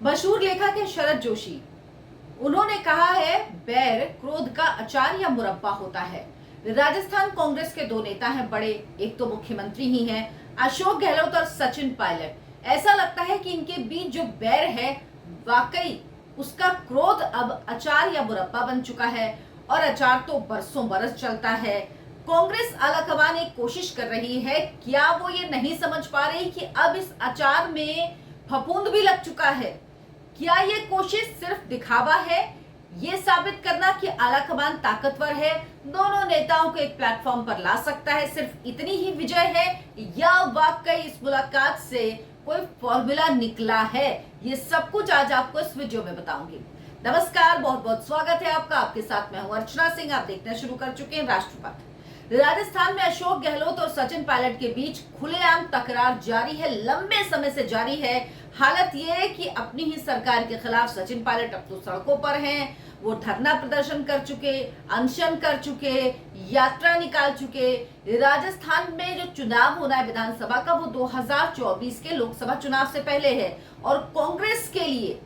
मशहूर लेखक है शरद जोशी। उन्होंने कहा है बैर क्रोध का अचार या मुरब्बा होता है। राजस्थान कांग्रेस के दो नेता हैं बड़े, एक तो मुख्यमंत्री ही हैं अशोक गहलोत और सचिन पायलट। ऐसा लगता है कि इनके बीच जो बैर है वाकई उसका क्रोध अब अचार या मुरब्बा बन चुका है, और अचार तो बरसों बरस चलता है। कांग्रेस आलाकमान एक कोशिश कर रही है, क्या वो ये नहीं समझ पा रही कि अब इस अचार में फफूंद भी लग चुका है? क्या ये कोशिश सिर्फ दिखावा है, ये साबित करना कि आलाकमान ताकतवर है, दोनों नेताओं को एक प्लेटफॉर्म पर ला सकता है, सिर्फ इतनी ही विजय है, या वाकई इस मुलाकात से कोई फॉर्मूला निकला है? ये सब कुछ आज आपको इस वीडियो में बताऊंगी। नमस्कार, बहुत बहुत स्वागत है आपका। आपके साथ मैं हूं अर्चना सिंह। आप देखना शुरू कर चुके हैं राष्ट्रपथ। राजस्थान में अशोक गहलोत और सचिन पायलट के बीच खुलेआम तकरार जारी है, लंबे समय से जारी है। हालत यह है कि अपनी ही सरकार के खिलाफ सचिन पायलट अब तो सड़कों पर हैं। वो धरना प्रदर्शन कर चुके, अनशन कर चुके, यात्रा निकाल चुके। राजस्थान में जो चुनाव होना है विधानसभा का, वो 2024 के लोकसभा चुनाव से पहले है, और कांग्रेस के लिए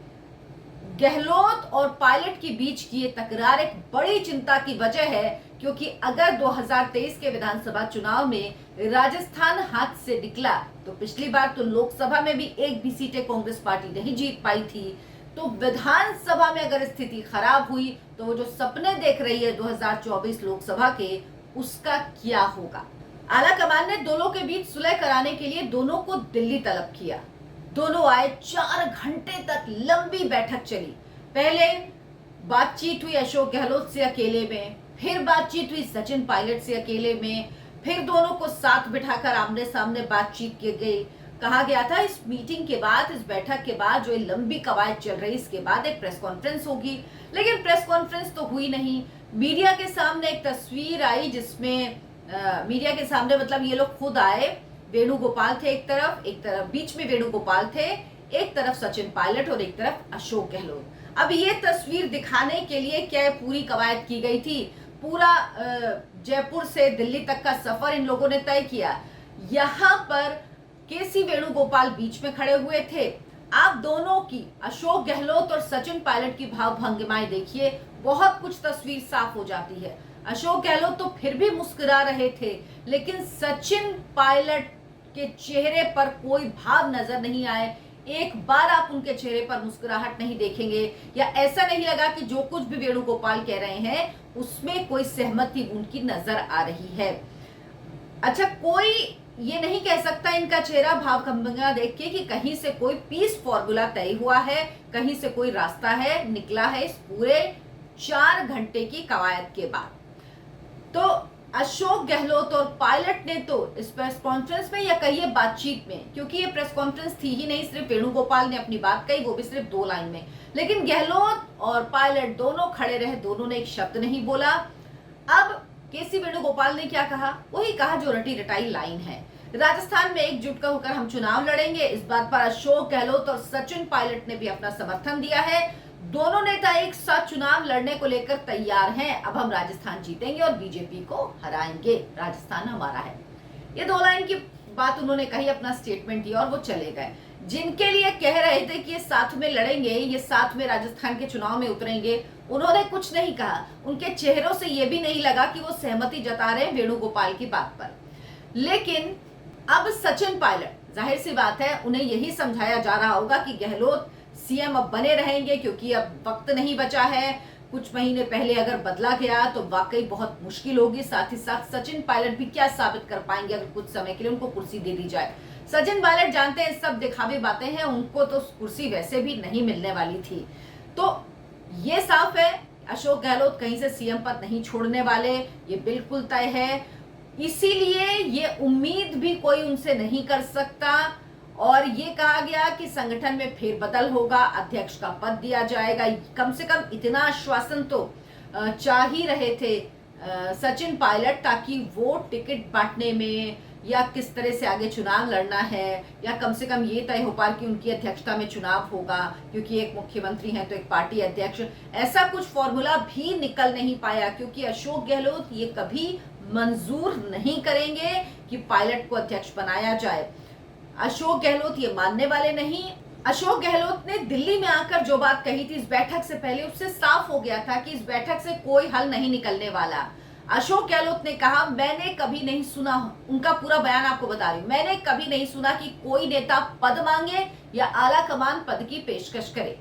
गहलोत और पायलट के बीच की ये तकरार एक बड़ी चिंता की वजह है, क्योंकि अगर 2023 के विधानसभा चुनाव में राजस्थान हाथ से निकला तो पिछली बार तो लोकसभा में भी एक भी सीटें कांग्रेस पार्टी नहीं जीत पाई थी। तो विधानसभा में अगर स्थिति खराब हुई तो वो जो सपने देख रही है 2024 लोकसभा के, उसका क्या होगा? आलाकमान ने दोनों के बीच सुलह कराने के लिए दोनों को दिल्ली तलब किया। दोनों आए, 4 घंटे तक लंबी बैठक चली। पहले बातचीत हुई अशोक गहलोत से अकेले में, फिर बातचीत हुई सचिन पायलट से अकेले में, फिर दोनों को साथ बिठाकर आमने सामने बातचीत की गई। कहा गया था इस मीटिंग के बाद, इस बैठक के बाद, जो लंबी कवायद चल रही, इसके बाद एक प्रेस कॉन्फ्रेंस होगी। लेकिन प्रेस कॉन्फ्रेंस तो हुई नहीं। मीडिया के सामने एक तस्वीर आई जिसमें मीडिया के सामने मतलब ये लोग खुद आए। वेणुगोपाल थे एक तरफ बीच में वेणुगोपाल थे, एक तरफ सचिन पायलट और एक तरफ अशोक गहलोत। अब ये तस्वीर दिखाने के लिए क्या पूरी कवायद की गई थी। पूरा जयपुर से दिल्ली तक का सफर इन लोगों ने तय किया। यहाँ पर केसी वेणुगोपाल बीच में खड़े हुए थे। आप दोनों की, अशोक गहलोत और सचिन पायलट की भाव भंगिमाएं देखिए, बहुत कुछ तस्वीर साफ हो जाती है। अशोक गहलोत तो फिर भी मुस्कुरा रहे थे, लेकिन सचिन पायलट के चेहरे पर कोई भाव नजर नहीं आए। एक बार आप उनके चेहरे पर मुस्कुराहट नहीं देखेंगे, या ऐसा नहीं लगा कि जो कुछ भी वेणुगोपाल कह रहे हैं उसमें कोई सहमति उनकी नजर आ रही है। अच्छा, कोई ये नहीं कह सकता इनका चेहरा भाव भंगिमा देख के कि कहीं से कोई पीस फॉर्मूला तय हुआ है, कहीं से कोई रास्ता है निकला है इस पूरे 4 घंटे की कवायद के बाद। तो अशोक गहलोत और पायलट ने तो इस प्रेस कॉन्फ्रेंस में, या कहिए बातचीत में, क्योंकि ये प्रेस कॉन्फ्रेंस थी ही नहीं, सिर्फ वेणुगोपाल ने अपनी बात कही, वो भी सिर्फ 2 लाइन में। लेकिन गहलोत और पायलट दोनों खड़े रहे, दोनों ने एक शब्द नहीं बोला। अब केसी वेणुगोपाल ने क्या कहा? वही कहा जो रटी रटाई लाइन है। राजस्थान में एकजुट होकर हम चुनाव लड़ेंगे। इस बात पर अशोक गहलोत और सचिन पायलट ने भी अपना समर्थन दिया है। दोनों नेता एक साथ चुनाव लड़ने को लेकर तैयार हैं। अब हम राजस्थान जीतेंगे और बीजेपी को हराएंगे, राजस्थान हमारा है। ये 2 लाइन की बात उन्होंने कही, अपना स्टेटमेंट दिया और वो चले गए। जिनके लिए कह रहे थे कि ये साथ में लड़ेंगे, ये साथ में राजस्थान के चुनाव में उतरेंगे, उन्होंने कुछ नहीं कहा। उनके चेहरों से ये भी नहीं लगा कि वो सहमति जता रहे हैं वेणुगोपाल की बात पर। लेकिन अब सचिन पायलट, जाहिर सी बात है, उन्हें यही समझाया जा रहा होगा कि गहलोत सीएम अब बने रहेंगे, क्योंकि अब वक्त नहीं बचा है। कुछ महीने पहले अगर बदला गया तो वाकई बहुत मुश्किल होगी। साथ ही साथ सचिन पायलट भी क्या साबित कर पाएंगे अगर कुछ समय के लिए उनको कुर्सी दे दी जाए। सचिन पायलट जानते हैं सब दिखावे बातें हैं, उनको तो कुर्सी वैसे भी नहीं मिलने वाली थी। तो ये साफ है, अशोक गहलोत कहीं से सीएम पद नहीं छोड़ने वाले, ये बिल्कुल तय है। इसीलिए ये उम्मीद भी कोई उनसे नहीं कर सकता। और ये कहा गया कि संगठन में फेरबदल होगा, अध्यक्ष का पद दिया जाएगा। कम से कम इतना आश्वासन तो चाह ही रहे थे सचिन पायलट, ताकि वो टिकट बांटने में या किस तरह से आगे चुनाव लड़ना है, या कम से कम ये तय हो पाए कि उनकी अध्यक्षता में चुनाव होगा, क्योंकि एक मुख्यमंत्री हैं तो एक पार्टी अध्यक्ष। ऐसा कुछ फॉर्मूला भी निकल नहीं पाया, क्योंकि अशोक गहलोत ये कभी मंजूर नहीं करेंगे कि पायलट को अध्यक्ष बनाया जाए। अशोक गहलोत ये मानने वाले नहीं। अशोक गहलोत ने दिल्ली में आकर जो बात कही थी इस बैठक से पहले, उससे साफ हो गया था कि इस बैठक से कोई हल नहीं निकलने वाला। अशोक गहलोत ने कहा, मैंने कभी नहीं सुना, उनका पूरा बयान आपको बता रही हूं, मैंने कभी नहीं सुना कि कोई नेता पद मांगे या आला कमान पद की पेशकश करे।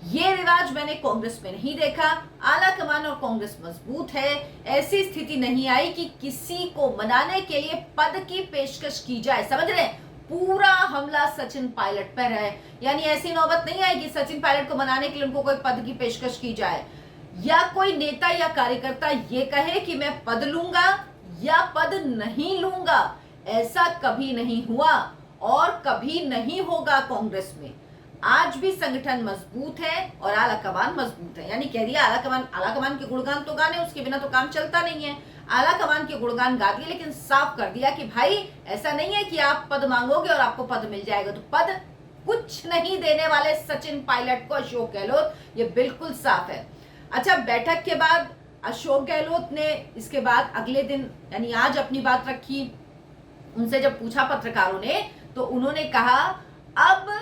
ये रिवाज मैंने कांग्रेस में नहीं देखा। आला कमान और कांग्रेस मजबूत है, ऐसी स्थिति नहीं आई कि किसी को मनाने के लिए पद की पेशकश की जाए। समझ रहे हैं? पूरा हमला सचिन पायलट पर है, यानी ऐसी नौबत नहीं आएगी सचिन पायलट को मनाने के लिए उनको कोई पद की पेशकश की जाए, या कोई नेता या कार्यकर्ता ये कहे कि मैं पद लूंगा या पद नहीं लूंगा। ऐसा कभी नहीं हुआ और कभी नहीं होगा कांग्रेस में। आज भी संगठन मजबूत है और आला कमान मजबूत है। यानी कह दिया आला कमान के गुणगान तो गाने, उसके बिना तो काम चलता नहीं है। आला कमान के गुणगान गा दिए, लेकिन साफ कर दिया कि भाई ऐसा नहीं है कि आप पद मांगोगे और आपको पद मिल जाएगा। तो पद कुछ नहीं देने वाले सचिन पायलट को अशोक गहलोत, ये बिल्कुल साफ है। अच्छा, बैठक के बाद अशोक गहलोत ने इसके बाद अगले दिन यानी आज अपनी बात रखी। उनसे जब पूछा पत्रकारों ने तो उन्होंने कहा अब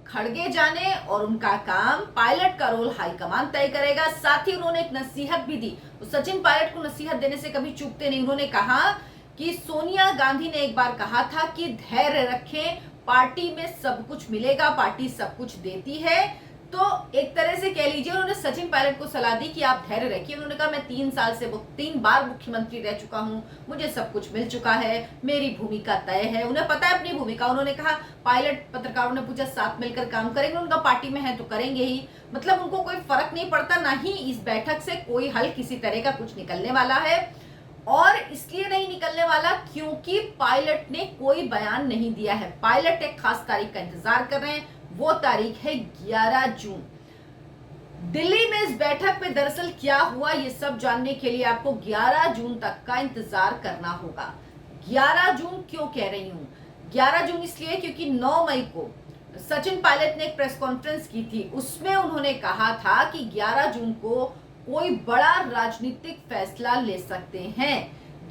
खड़गे जाने और उनका काम, पायलट का रोल हाईकमान तय करेगा। साथ ही उन्होंने एक नसीहत भी दी। तो सचिन पायलट को नसीहत देने से कभी चूकते नहीं। उन्होंने कहा कि सोनिया गांधी ने एक बार कहा था कि धैर्य रखें, पार्टी में सब कुछ मिलेगा, पार्टी सब कुछ देती है। तो एक तरह से कह लीजिए उन्होंने सचिन पायलट को सलाह दी कि आप धैर्य रखिए। उन्होंने कहा मैं 3 बार मुख्यमंत्री रह चुका हूं, मुझे सब कुछ मिल चुका है, मेरी भूमिका तय है। उन्हें पता है अपनी भूमिका। उन्होंने कहा, पायलट पत्रकारों ने पूछा साथ मिलकर काम करेंगे, उनका पार्टी में है तो करेंगे ही। मतलब उनको कोई फर्क नहीं पड़ता, ना ही इस बैठक से कोई हल किसी तरह का कुछ निकलने वाला है। और इसलिए नहीं निकलने वाला क्योंकि पायलट ने कोई बयान नहीं दिया है। पायलट एक खास तारीख का इंतजार कर रहे हैं, वो तारीख है 11 जून। दिल्ली में इस बैठक में दरअसल क्या हुआ, ये सब जानने के लिए आपको 11 जून तक का इंतजार करना होगा। 11 जून क्यों कह रही हूं? 11 जून इसलिए क्योंकि 9 मई को सचिन पायलट ने एक प्रेस कॉन्फ्रेंस की थी। उसमें उन्होंने कहा था कि 11 जून को कोई बड़ा राजनीतिक फैसला ले सकते हैं।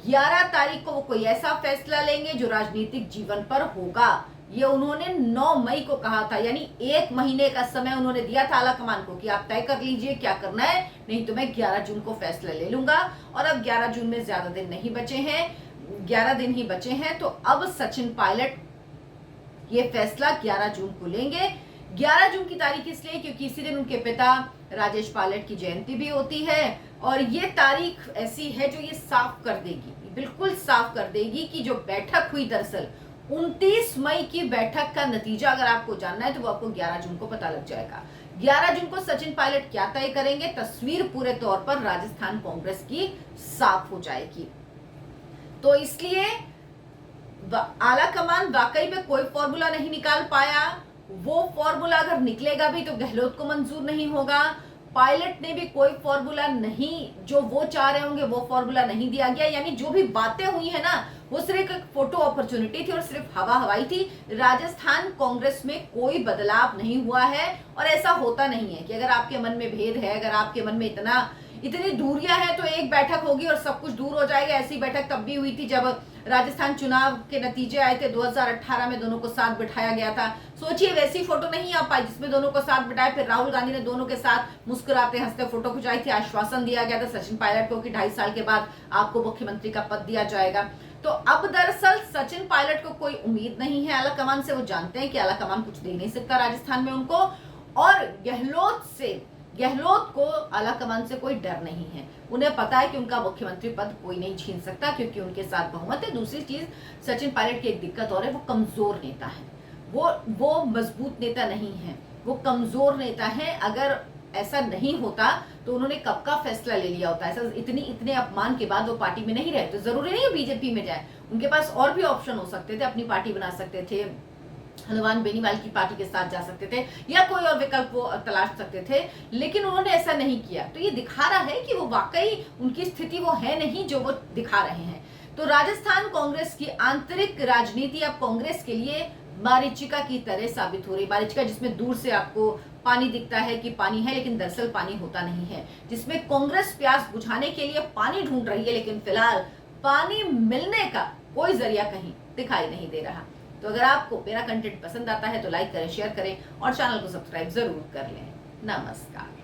11 तारीख को वो कोई ऐसा फैसला लेंगे जो राजनीतिक जीवन पर होगा। ये उन्होंने 9 मई को कहा था, यानी 1 महीने का समय उन्होंने दिया था आला कमान को कि आप तय कर लीजिए क्या करना है, नहीं तो मैं 11 जून को फैसला ले लूंगा। और अब 11 जून में ज्यादा दिन नहीं बचे हैं, 11 दिन ही बचे हैं। तो अब सचिन पायलट ये फैसला 11 जून को लेंगे। 11 जून की तारीख इसलिए क्योंकि इसी दिन उनके पिता राजेश पायलट की जयंती भी होती है। और ये तारीख ऐसी है जो ये साफ कर देगी, बिल्कुल साफ कर देगी कि जो बैठक हुई, दरअसल 29 मई की बैठक का नतीजा अगर आपको जानना है तो वो आपको 11 जून को पता लग जाएगा। 11 जून को सचिन पायलट क्या तय करेंगे, तस्वीर पूरे तौर पर राजस्थान कांग्रेस की साफ हो जाएगी। तो इसलिए आला कमान वाकई में कोई फॉर्मूला नहीं निकाल पाया। वो फॉर्मूला अगर निकलेगा भी तो गहलोत को मंजूर नहीं होगा। पायलट ने भी कोई फॉर्मूला नहीं, जो वो चाह रहे होंगे वो फॉर्मूला नहीं दिया गया। यानी जो भी बातें हुई है ना, वो सिर्फ एक फोटो अपॉर्चुनिटी थी और सिर्फ हवा हवाई थी। राजस्थान कांग्रेस में कोई बदलाव नहीं हुआ है। और ऐसा होता नहीं है कि अगर आपके मन में भेद है, अगर आपके मन में इतनी दूरियां हैं तो एक बैठक होगी और सब कुछ दूर हो जाएगा। ऐसी बैठक तब भी हुई थी जब राजस्थान चुनाव के नतीजे आए थे 2018 में, दोनों को साथ बिठाया गया था। सोचिए वैसी फोटो नहीं आ पाई जिसमें दोनों को साथ बिठाया। फिर राहुल गांधी ने दोनों के साथ मुस्कुराते हंसते फोटो खिंचाई थी। आश्वासन दिया गया था सचिन पायलट को कि 2.5 साल के बाद आपको मुख्यमंत्री का पद दिया जाएगा। तो अब दरअसल सचिन पायलट को कोई उम्मीद नहीं है आला कमान से। वो जानते हैं कि आला कमान कुछ दे नहीं सकता राजस्थान में उनको। और गहलोत को आला कमान से कोई डर नहीं है। उन्हें पता है कि उनका मुख्यमंत्री पद कोई नहीं छीन सकता क्योंकि उनके साथ बहुमत है। दूसरी चीज, सचिन पायलट की एक दिक्कत और है, वो कमजोर नेता है। वो मजबूत नेता नहीं है, वो कमजोर नेता है। अगर ऐसा नहीं होता तो उन्होंने कब का फैसला ले लिया होता। ऐसा इतने अपमान के बाद वो पार्टी में नहीं रहे। तो जरूरी नहीं है बीजेपी में जाए, उनके पास और भी ऑप्शन हो सकते थे। अपनी पार्टी बना सकते थे, हनुमान बेनीवाल की पार्टी के साथ जा सकते थे, या कोई और विकल्प वो तलाश सकते थे। लेकिन उन्होंने ऐसा नहीं किया। तो ये दिखा रहा है कि वो वाकई उनकी स्थिति वो है नहीं जो वो दिखा रहे हैं। तो राजस्थान कांग्रेस की आंतरिक राजनीति अब कांग्रेस के लिए मारीचिका की तरह साबित हो रही। मारीचिका जिसमें दूर से आपको पानी दिखता है कि पानी है, लेकिन दरअसल पानी होता नहीं है। जिसमें कांग्रेस प्यास बुझाने के लिए पानी ढूंढ रही है, लेकिन फिलहाल पानी मिलने का कोई जरिया कहीं दिखाई नहीं दे रहा। तो अगर आपको मेरा कंटेंट पसंद आता है तो लाइक करें, शेयर करें और चैनल को सब्सक्राइब जरूर कर लें। नमस्कार।